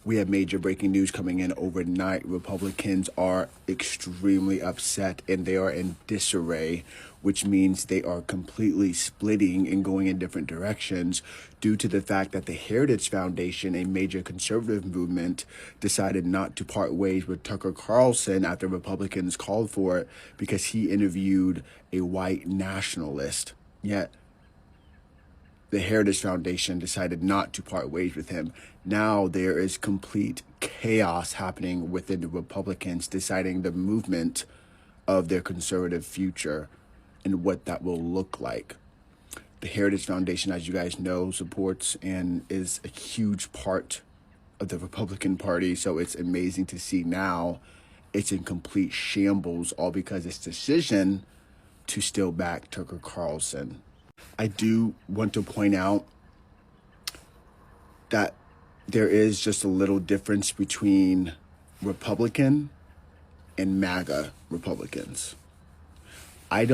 We have major breaking news coming in overnight. Republicans are extremely upset and they are in disarray, which means they are completely splitting and going in different directions due to the fact that the Heritage Foundation, a major conservative movement, decided not to part ways with Tucker Carlson after Republicans called for it because he interviewed a white nationalist. Yet the Heritage Foundation decided not to part ways with him. Now there is complete chaos happening within the Republicans deciding the movement of their conservative future and what that will look like. The Heritage Foundation, as you guys know, supports and is a huge part of the Republican Party. So it's amazing to see now it's in complete shambles, all because its decision to still back Tucker Carlson. I do want to point out that there is just a little difference between Republican and MAGA Republicans. I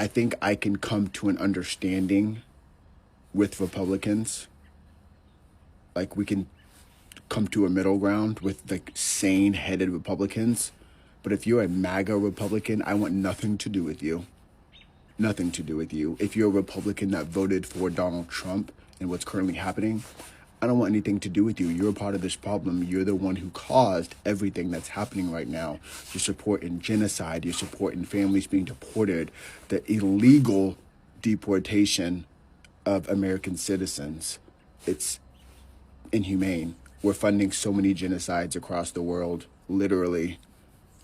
think I can come to an understanding with Republicans. Like we can come to a middle ground with like sane-headed Republicans. But if you're a MAGA Republican, I want nothing to do with you. Nothing to do with you. If you're a Republican that voted for Donald Trump and what's currently happening, I don't want anything to do with you. You're a part of this problem. You're the one who caused everything that's happening right now. You're supporting genocide. You're supporting families being deported, the illegal deportation of American citizens. It's inhumane. We're funding so many genocides across the world, literally.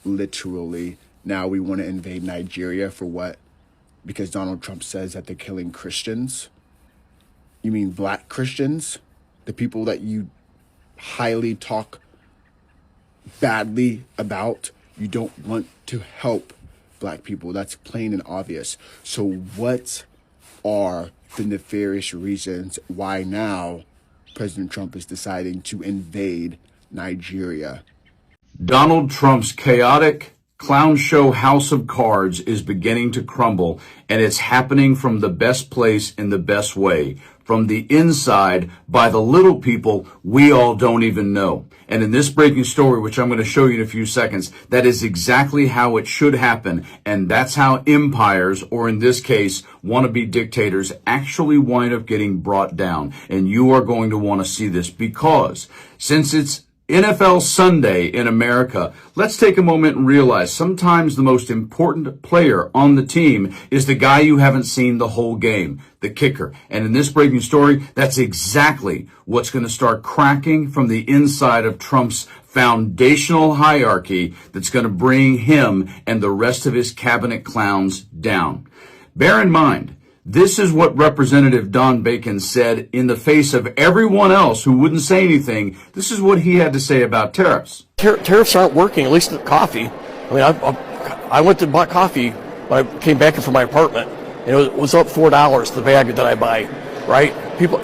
Now we want to invade Nigeria for what? Because Donald Trump says that they're killing Christians. You mean black Christians? The people that you highly talk badly about. You don't want to help black people. That's plain and obvious. So what are the nefarious reasons why now President Trump is deciding to invade Nigeria? Donald Trump's chaotic clown show house of cards is beginning to crumble, and it's happening from the best place in the best way, from the inside by the little people we all don't even know. And in this breaking story, which I'm going to show you in a few seconds, that is exactly how it should happen. And that's how empires, or in this case, wannabe dictators, actually wind up getting brought down. And you are going to want to see this because since it's NFL Sunday in America, let's take a moment and realize sometimes the most important player on the team is the guy you haven't seen the whole game, the kicker. And in this breaking story, that's exactly what's going to start cracking from the inside of Trump's foundational hierarchy that's going to bring him and the rest of his cabinet clowns down. Bear in mind, this is what Representative Don Bacon said in the face of everyone else who wouldn't say anything. This is what he had to say about tariffs. Tariffs aren't working, at least coffee. I mean, I went to buy coffee when I came back in from my apartment, and it was up $4 the bag that I buy, right? People,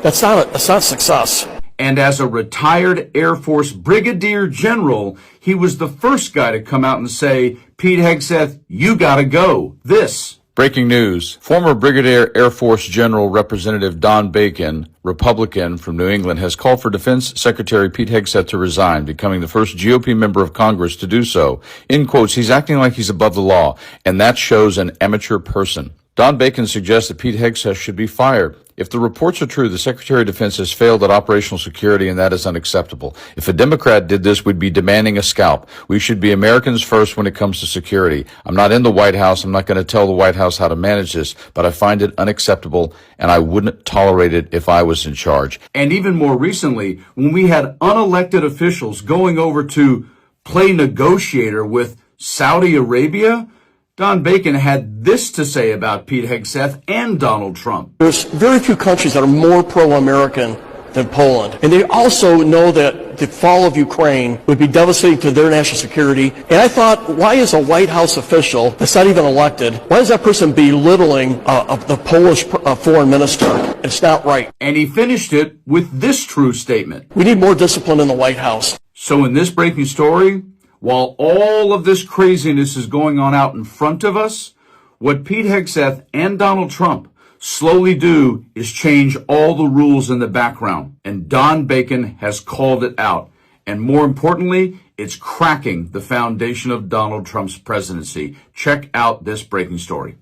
that's not success. And as a retired Air Force Brigadier General, he was the first guy to come out and say, Pete Hegseth, you gotta go. This. Breaking news. Former Brigadier Air Force General Representative Don Bacon, Republican from New England, has called for Defense Secretary Pete Hegseth to resign, becoming the first GOP member of Congress to do so. In quotes, he's acting like he's above the law, and that shows an amateur person. Don Bacon suggests that Pete Hegseth should be fired. If the reports are true, the Secretary of Defense has failed at operational security, and that is unacceptable. If a Democrat did this, we'd be demanding a scalp. We should be Americans first when it comes to security. I'm not in the White House. I'm not going to tell the White House how to manage this, but I find it unacceptable, and I wouldn't tolerate it if I was in charge. And even more recently, when we had unelected officials going over to play negotiator with Saudi Arabia, Don Bacon had this to say about Pete Hegseth and Donald Trump. There's very few countries that are more pro-American than Poland. And they also know that the fall of Ukraine would be devastating to their national security. And I thought, why is a White House official that's not even elected, why is that person belittling the Polish foreign minister? It's not right. And he finished it with this true statement. We need more discipline in the White House. So in this breaking story, while all of this craziness is going on out in front of us, what Pete Hegseth and Donald Trump slowly do is change all the rules in the background. And Don Bacon has called it out. And more importantly, it's cracking the foundation of Donald Trump's presidency. Check out this breaking story.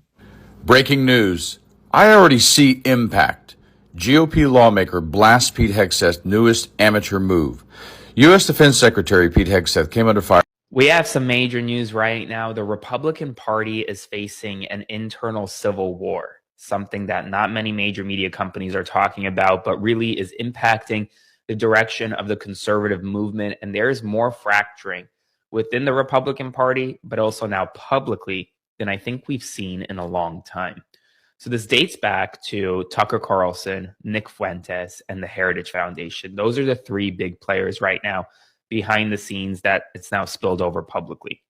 Breaking news. I already see impact. GOP lawmaker blasts Pete Hegseth's newest amateur move. U.S. Defense Secretary Pete Hegseth came under fire. We have some major news right now. The Republican Party is facing an internal civil war, something that not many major media companies are talking about, but really is impacting the direction of the conservative movement. And there is more fracturing within the Republican Party, but also now publicly than I think we've seen in a long time. So this dates back to Tucker Carlson, Nick Fuentes, and the Heritage Foundation. Those are the three big players right now behind the scenes that it's now spilled over publicly.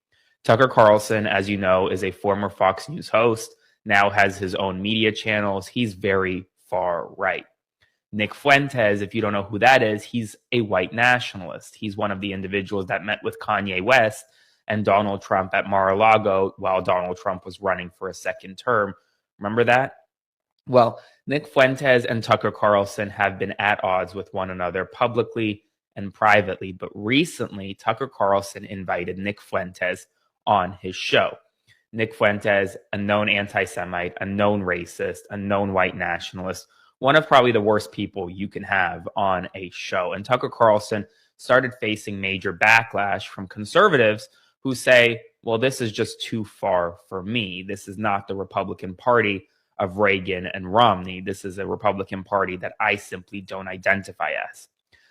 Tucker Carlson, as you know, is a former Fox News host, now has his own media channels. He's very far right. Nick Fuentes, if you don't know who that is, he's a white nationalist. He's one of the individuals that met with Kanye West and Donald Trump at Mar-a-Lago while Donald Trump was running for a second term. Remember that? Well, Nick Fuentes and Tucker Carlson have been at odds with one another publicly and privately, but recently Tucker Carlson invited Nick Fuentes on his show. Nick Fuentes, a known anti-Semite, a known racist, a known white nationalist, one of probably the worst people you can have on a show. And Tucker Carlson started facing major backlash from conservatives who say, well, this is just too far for me. This is not the Republican Party of Reagan and Romney. This is a Republican Party that I simply don't identify as.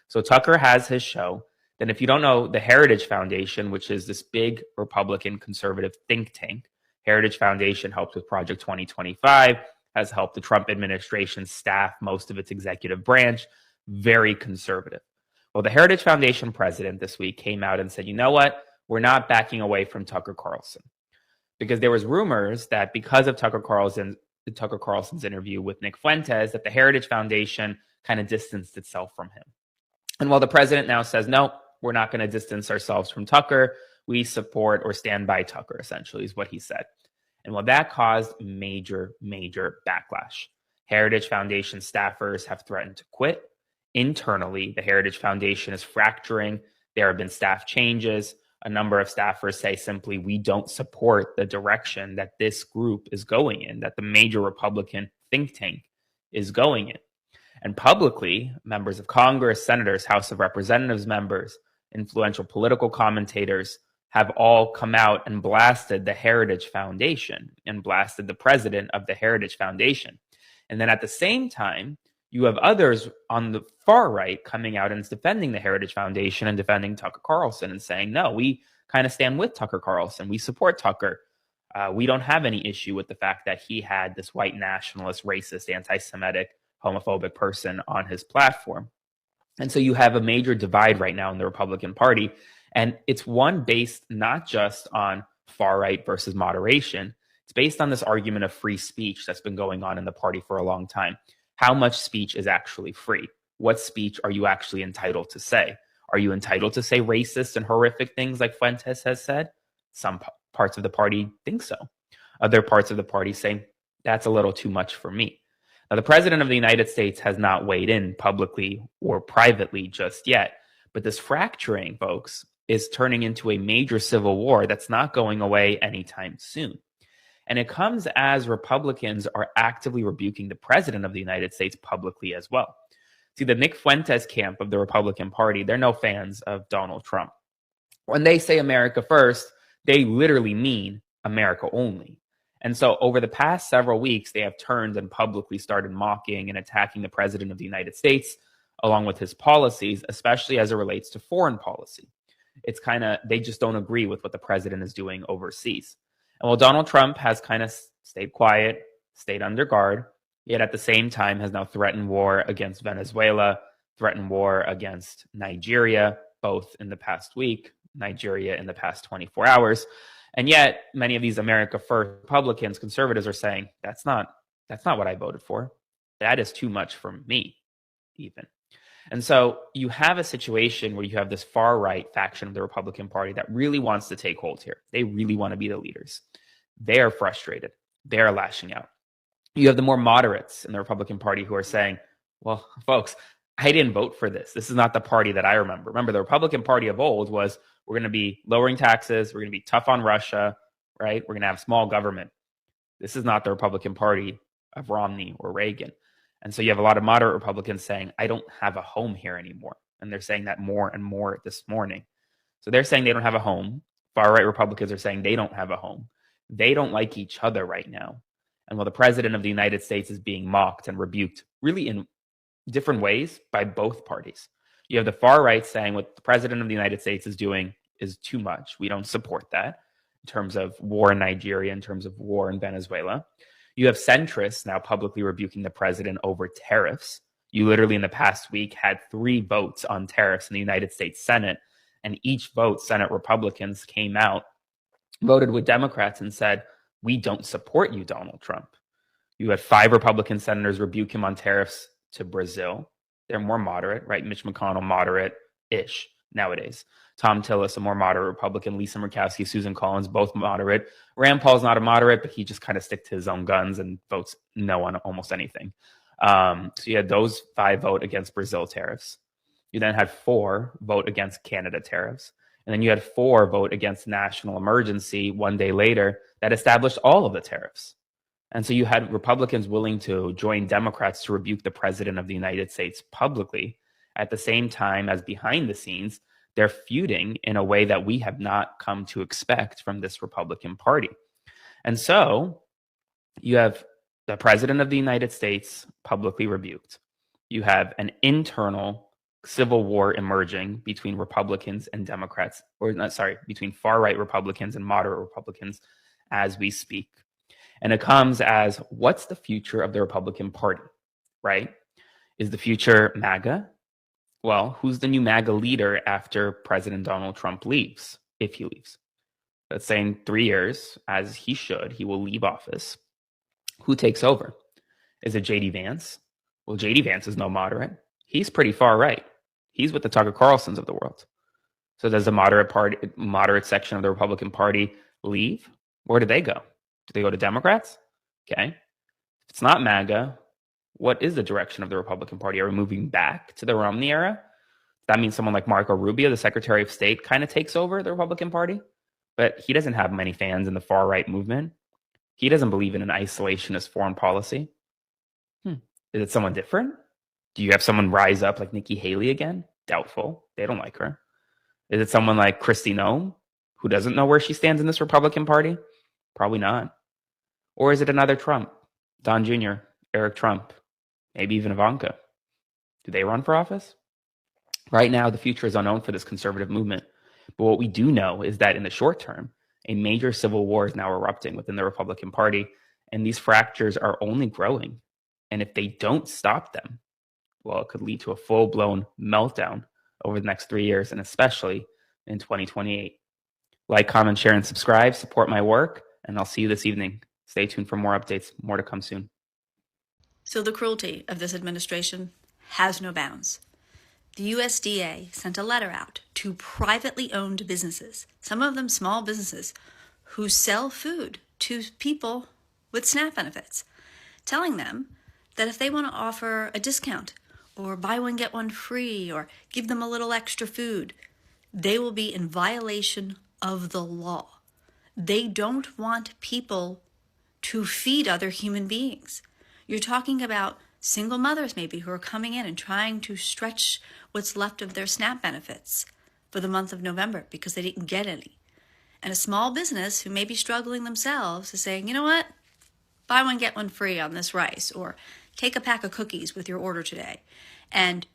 So Tucker has his show. Then if you don't know, the Heritage Foundation, which is this big Republican conservative think tank, Heritage Foundation helped with Project 2025, has helped the Trump administration staff most of its executive branch, very conservative. Well, the Heritage Foundation president this week came out and said, you know what? We're not backing away from Tucker Carlson, because there was rumors that because of Tucker Carlson's interview with Nick Fuentes, that the Heritage Foundation kind of distanced itself from him. And while the president now says, no, we're not going to distance ourselves from Tucker, we support or stand by Tucker, essentially, is what he said. And well, that caused major, major backlash. Heritage Foundation staffers have threatened to quit. Internally, the Heritage Foundation is fracturing. There have been staff changes. A number of staffers say simply, we don't support the direction that this group is going in, that the major Republican think tank is going in. And publicly, members of Congress, senators, House of Representatives members, influential political commentators have all come out and blasted the Heritage Foundation and blasted the president of the Heritage Foundation. And then at the same time, you have others on the far right coming out and defending the Heritage Foundation and defending Tucker Carlson and saying, no, we kind of stand with Tucker Carlson. We support Tucker. We don't have any issue with the fact that he had this white nationalist, racist, anti-Semitic, homophobic person on his platform. And so you have a major divide right now in the Republican Party. And it's one based not just on far right versus moderation. It's based on this argument of free speech that's been going on in the party for a long time. How much speech is actually free? What speech are you actually entitled to say? Are you entitled to say racist and horrific things like Fuentes has said? Some parts of the party think so. Other parts of the party say, that's a little too much for me. Now, the president of the United States has not weighed in publicly or privately just yet, but this fracturing, folks, is turning into a major civil war that's not going away anytime soon. And it comes as Republicans are actively rebuking the president of the United States publicly as well. See, the Nick Fuentes camp of the Republican Party, they're no fans of Donald Trump. When they say America first, they literally mean America only. And so over the past several weeks, they have turned and publicly started mocking and attacking the president of the United States, along with his policies, especially as it relates to foreign policy. It's kind of, they just don't agree with what the president is doing overseas. And while Donald Trump has kind of stayed quiet, stayed under guard, yet at the same time has now threatened war against Venezuela, threatened war against Nigeria, both in the past week, Nigeria in the past 24 hours. And yet many of these America First Republicans, conservatives are saying, that's not what I voted for. That is too much for me, even. And so you have a situation where you have this far right faction of the Republican Party that really wants to take hold here. They really want to be the leaders. They are frustrated. They are lashing out. You have the more moderates in the Republican Party who are saying, well, folks, I didn't vote for this. This is not the party that I remember. Remember, the Republican Party of old was, we're going to be lowering taxes, we're going to be tough on Russia, right? We're going to have small government. This is not the Republican Party of Romney or Reagan. And so you have a lot of moderate Republicans saying, I don't have a home here anymore. And they're saying that more and more this morning. So they're saying they don't have a home. Far-right Republicans are saying they don't have a home. They don't like each other right now. And while the president of the United States is being mocked and rebuked really in different ways by both parties, you have the far right saying what the president of the United States is doing is too much. We don't support that in terms of war in Nigeria, in terms of war in Venezuela. You have centrists now publicly rebuking the president over tariffs. You literally in the past week had 3 votes on tariffs in the United States Senate, and each vote, Senate Republicans came out, voted with Democrats and said, we don't support you, Donald Trump. You had 5 Republican senators rebuke him on tariffs to Brazil. They're more moderate, right? Mitch McConnell, moderate-ish nowadays. Tom Tillis, a more moderate Republican. Lisa Murkowski, Susan Collins, both moderate. Rand Paul's not a moderate, but he just kind of sticks to his own guns and votes no on almost anything. So you had those 5 vote against Brazil tariffs. You then had 4 vote against Canada tariffs. And then you had 4 vote against national emergency one day later that established all of the tariffs. And so you had Republicans willing to join Democrats to rebuke the president of the United States publicly, at the same time as behind the scenes, they're feuding in a way that we have not come to expect from this Republican Party. And so you have the president of the United States publicly rebuked. You have an internal civil war emerging between Republicans and Democrats, or not, sorry, between far-right Republicans and moderate Republicans as we speak. And it comes as, what's the future of the Republican Party, right? Is the future MAGA? Well, who's the new MAGA leader after President Donald Trump leaves, if he leaves? Let's say in 3 years, as he should, he will leave office. Who takes over? Is it J.D. Vance? Well, J.D. Vance is no moderate. He's pretty far right. He's with the Tucker Carlsons of the world. So does the moderate section of the Republican Party leave? Where do they go? Do they go to Democrats? Okay. If it's not MAGA, what is the direction of the Republican Party? Are we moving back to the Romney era? That means someone like Marco Rubio, the Secretary of State, kind of takes over the Republican Party, but he doesn't have many fans in the far right movement. He doesn't believe in an isolationist foreign policy. Is it someone different? Do you have someone rise up like Nikki Haley again? Doubtful. They don't like her. Is it someone like Kristi Noem, who doesn't know where she stands in this Republican Party? Probably not. Or is it another Trump? Don Jr., Eric Trump, maybe even Ivanka. Do they run for office? Right now, the future is unknown for this conservative movement. But what we do know is that in the short term, a major civil war is now erupting within the Republican Party, and these fractures are only growing. And if they don't stop them, well, it could lead to a full-blown meltdown over the next 3 years, and especially in 2028. Like, comment, share, and subscribe. Support my work, and I'll see you this evening. Stay tuned for more updates. More to come soon. So the cruelty of this administration has no bounds. The USDA sent a letter out to privately owned businesses, some of them small businesses, who sell food to people with SNAP benefits, telling them that if they want to offer a discount or buy one, get one free, or give them a little extra food, they will be in violation of the law. They don't want people to feed other human beings. You're talking about single mothers maybe who are coming in and trying to stretch what's left of their SNAP benefits for the month of November because they didn't get any. And a small business who may be struggling themselves is saying, you know what? Buy one, get one free on this rice, or take a pack of cookies with your order today. And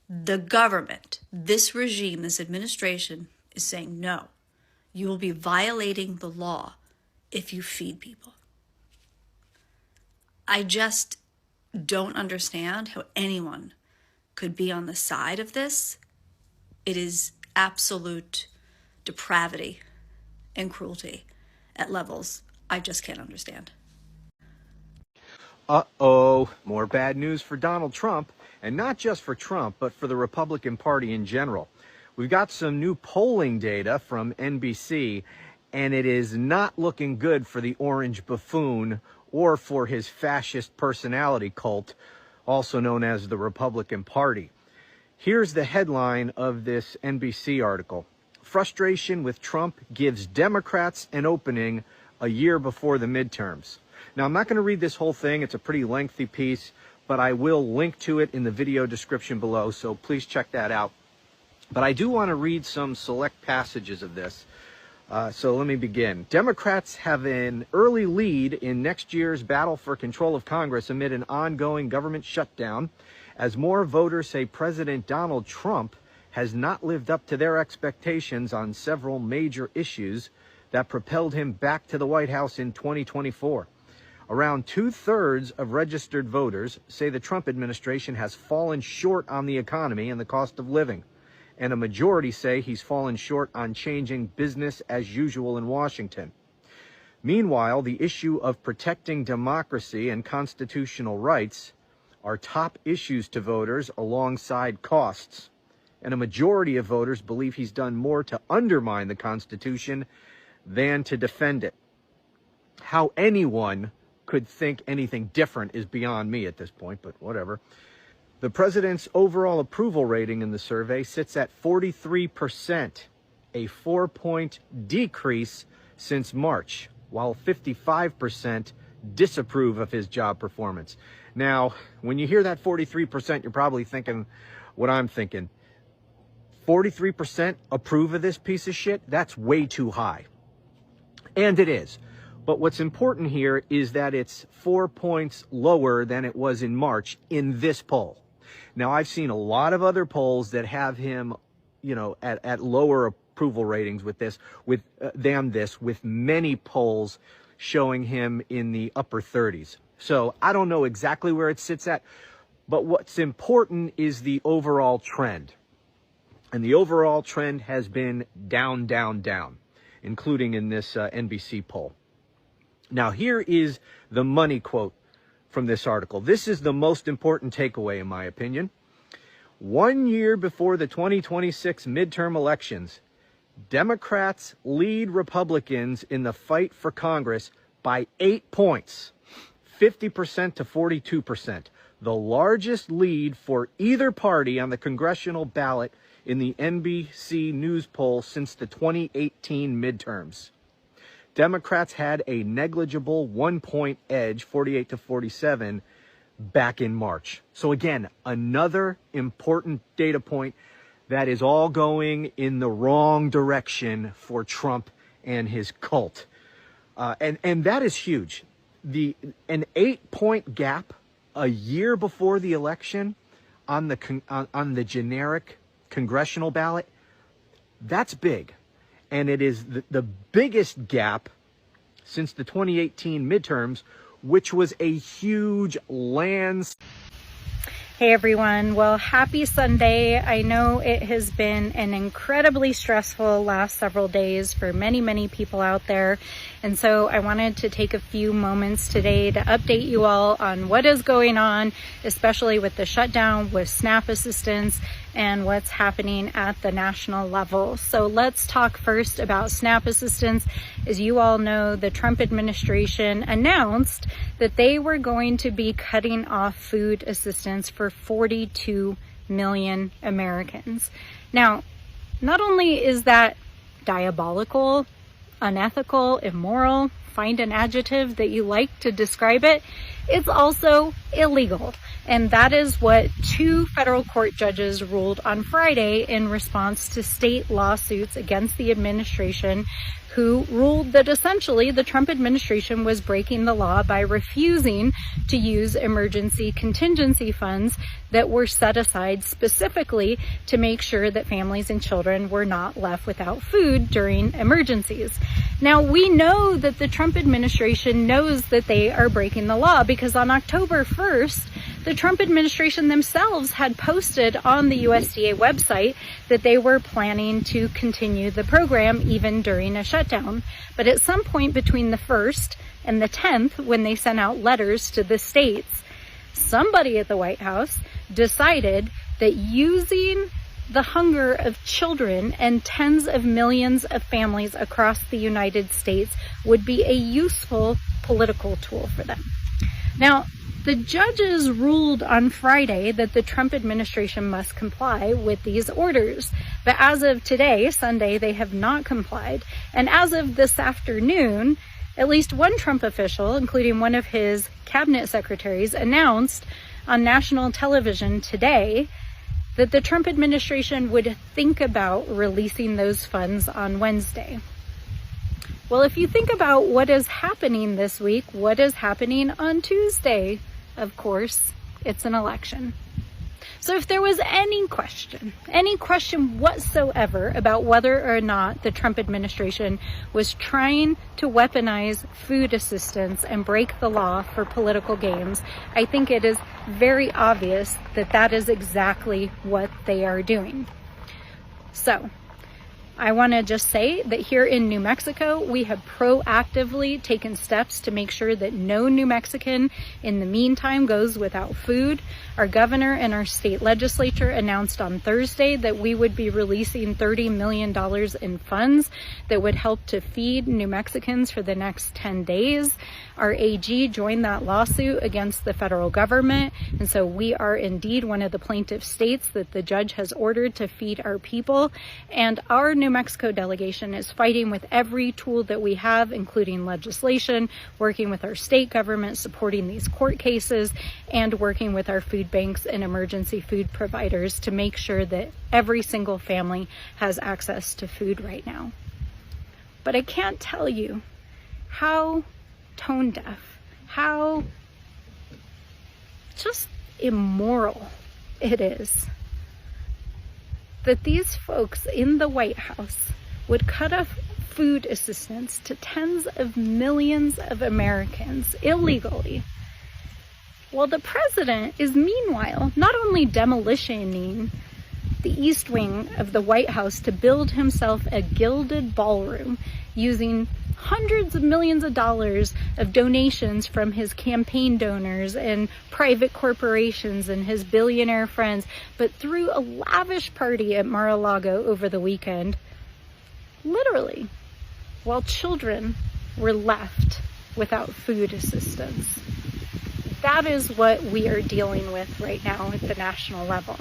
the government, this regime, this administration is saying, no, you will be violating the law if you feed people. I just don't understand how anyone could be on the side of this. It is absolute depravity and cruelty at levels I just can't understand. Uh-oh, more bad news for Donald Trump, and not just for Trump, but for the Republican Party in general. We've got some new polling data from NBC, and it is not looking good for the orange buffoon or for his fascist personality cult, also known as the Republican Party. Here's the headline of this NBC article. Frustration with Trump gives Democrats an opening a year before the midterms. Now, I'm not going to read this whole thing. It's a pretty lengthy piece, but I will link to it in the video description below, so please check that out. But I do want to read some select passages of this. So let me begin. Democrats have an early lead in next year's battle for control of Congress amid an ongoing government shutdown, as more voters say President Donald Trump has not lived up to their expectations on several major issues that propelled him back to the White House in 2024. Around 2/3 of registered voters say the Trump administration has fallen short on the economy and the cost of living, and a majority say he's fallen short on changing business as usual in Washington. Meanwhile, the issue of protecting democracy and constitutional rights are top issues to voters alongside costs, and a majority of voters believe he's done more to undermine the Constitution than to defend it. How anyone could think anything different is beyond me at this point, but whatever. The president's overall approval rating in the survey sits at 43%, a 4-point decrease since March, while 55% disapprove of his job performance. Now, when you hear that 43%, you're probably thinking what I'm thinking. 43% approve of this piece of shit? That's way too high. And it is. But what's important here is that it's 4 points lower than it was in March in this poll. Now, I've seen a lot of other polls that have him, at lower approval ratings with this, with many polls showing him in the upper 30s. So I don't know exactly where it sits at, but what's important is the overall trend. And the overall trend has been down, down, down, including in this NBC poll. Now, here is the money quote from this article. This is the most important takeaway, in my opinion. 1 year before the 2026 midterm elections, Democrats lead Republicans in the fight for Congress by 8 points, 50% to 42%, the largest lead for either party on the congressional ballot in the NBC News poll since the 2018 midterms. Democrats had a negligible 1-point edge, 48 to 47, back in March. So again, another important data point that is all going in the wrong direction for Trump and his cult. And that is huge. An 8-point gap a year before the election on the generic congressional ballot, that's big. And it is the biggest gap since the 2018 midterms, which was a huge landslide. Hey everyone, well, happy Sunday. I know it has been an incredibly stressful last several days for many, many people out there. And so I wanted to take a few moments today to update you all on what is going on, especially with the shutdown, with SNAP assistance, and what's happening at the national level. So let's talk first about SNAP assistance. As you all know, the Trump administration announced that they were going to be cutting off food assistance for 42 million Americans. Now, not only is that diabolical, unethical, immoral, find an adjective that you like to describe it, it's also illegal. And that is what 2 federal court judges ruled on Friday in response to state lawsuits against the administration, who ruled that essentially the Trump administration was breaking the law by refusing to use emergency contingency funds that were set aside specifically to make sure that families and children were not left without food during emergencies. Now, we know that the Trump administration knows that they are breaking the law because on October 1st, the Trump administration themselves had posted on the USDA website that they were planning to continue the program even during a shutdown. But at some point between the 1st and the 10th, when they sent out letters to the states, somebody at the White House decided that using the hunger of children and tens of millions of families across the United States would be a useful political tool for them. Now, the judges ruled on Friday that the Trump administration must comply with these orders. But as of today, Sunday, they have not complied. And as of this afternoon, at least one Trump official, including one of his cabinet secretaries, announced on national television today that the Trump administration would think about releasing those funds on Wednesday. Well, if you think about what is happening this week, what is happening on Tuesday? Of course, it's an election. So if there was any question whatsoever about whether or not the Trump administration was trying to weaponize food assistance and break the law for political gains, I think it is very obvious that that is exactly what they are doing. So, I want to just say that here in New Mexico, we have proactively taken steps to make sure that no New Mexican in the meantime goes without food. Our governor and our state legislature announced on Thursday that we would be releasing $30 million in funds that would help to feed New Mexicans for the next 10 days. Our AG joined that lawsuit against the federal government, and so we are indeed one of the plaintiff states that the judge has ordered to feed our people. And our New Mexico delegation is fighting with every tool that we have, including legislation, working with our state government, supporting these court cases, and working with our food banks and emergency food providers to make sure that every single family has access to food right now. But I can't tell you how tone deaf, how just immoral it is that these folks in the White House would cut off food assistance to tens of millions of Americans illegally, while the president is meanwhile not only demolishing the East Wing of the White House to build himself a gilded ballroom using hundreds of millions of dollars of donations from his campaign donors and private corporations and his billionaire friends, but threw a lavish party at Mar-a-Lago over the weekend, literally, while children were left without food assistance. That is what we are dealing with right now at the national level.